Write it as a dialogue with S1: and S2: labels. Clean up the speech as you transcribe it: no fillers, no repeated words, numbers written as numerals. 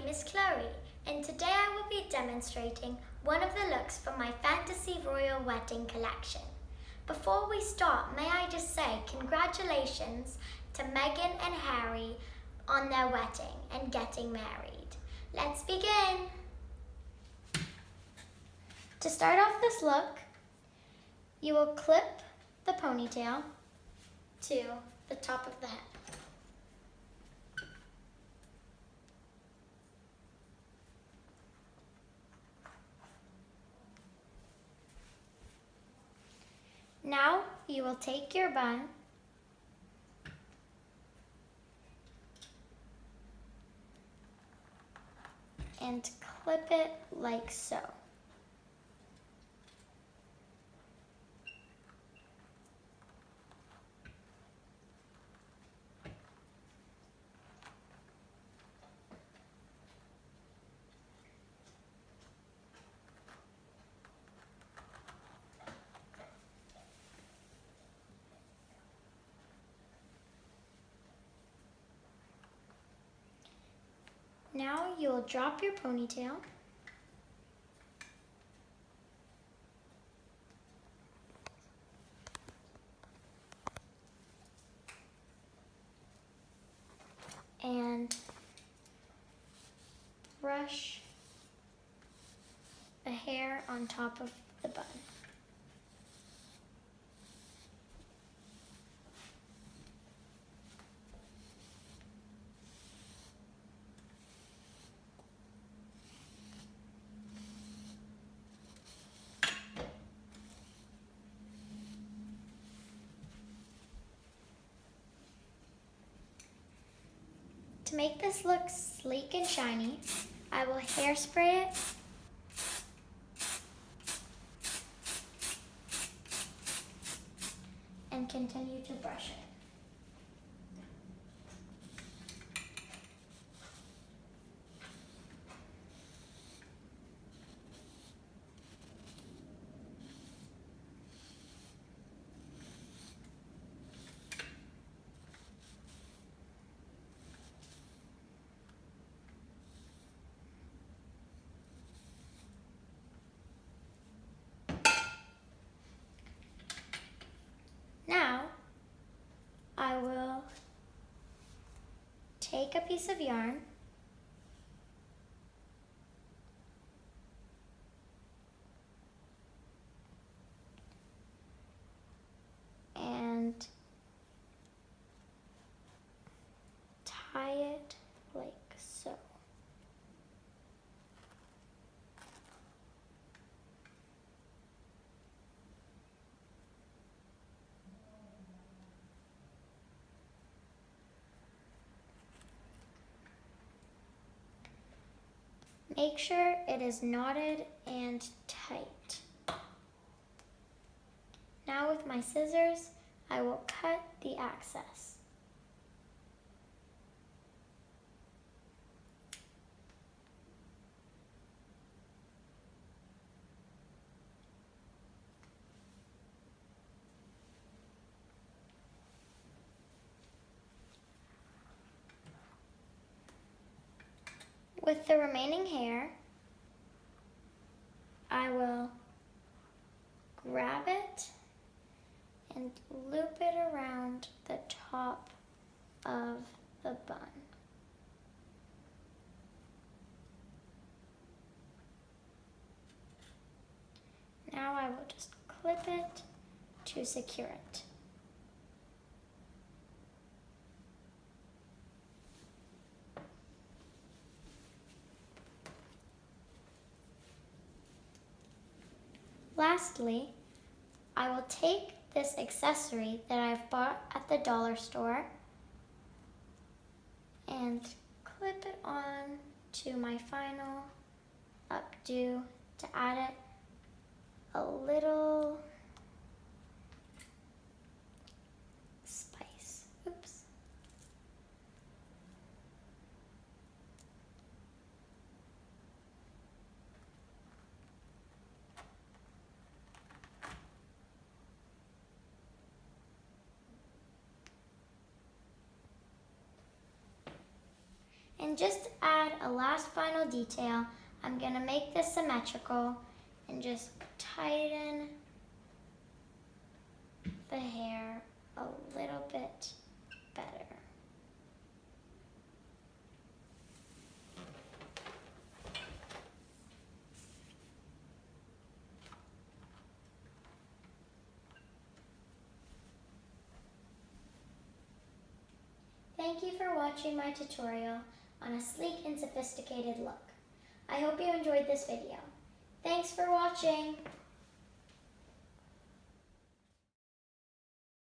S1: name is Chloe, and today I will be demonstrating one of the looks from my Fantasy Royal Wedding collection. Before we start, may I just say congratulations to Meghan and Harry on their wedding and getting married. Let's begin! To start off this look, you will clip the ponytail to the top of the head. Now you will take your bun and clip it like so. Now you will drop your ponytail and brush the hair on top of the bun. To make this look sleek and shiny, I will hairspray it and continue to brush it. Now, I will take a piece of yarn and tie it like so. Make sure it is knotted and tight. Now with my scissors, I will cut the excess. With the remaining hair, I will grab it and loop it around the top of the bun. Now I will just clip it to secure it. Lastly, I will take this accessory that I've bought at the dollar store and clip it on to my final updo to add it a little spice. Oops. And And just to add a last final detail, I'm going to make this symmetrical and just tighten the hair a little bit better. Thank you for watching my tutorial on a sleek and sophisticated look. I hope you enjoyed this video. Thanks for watching!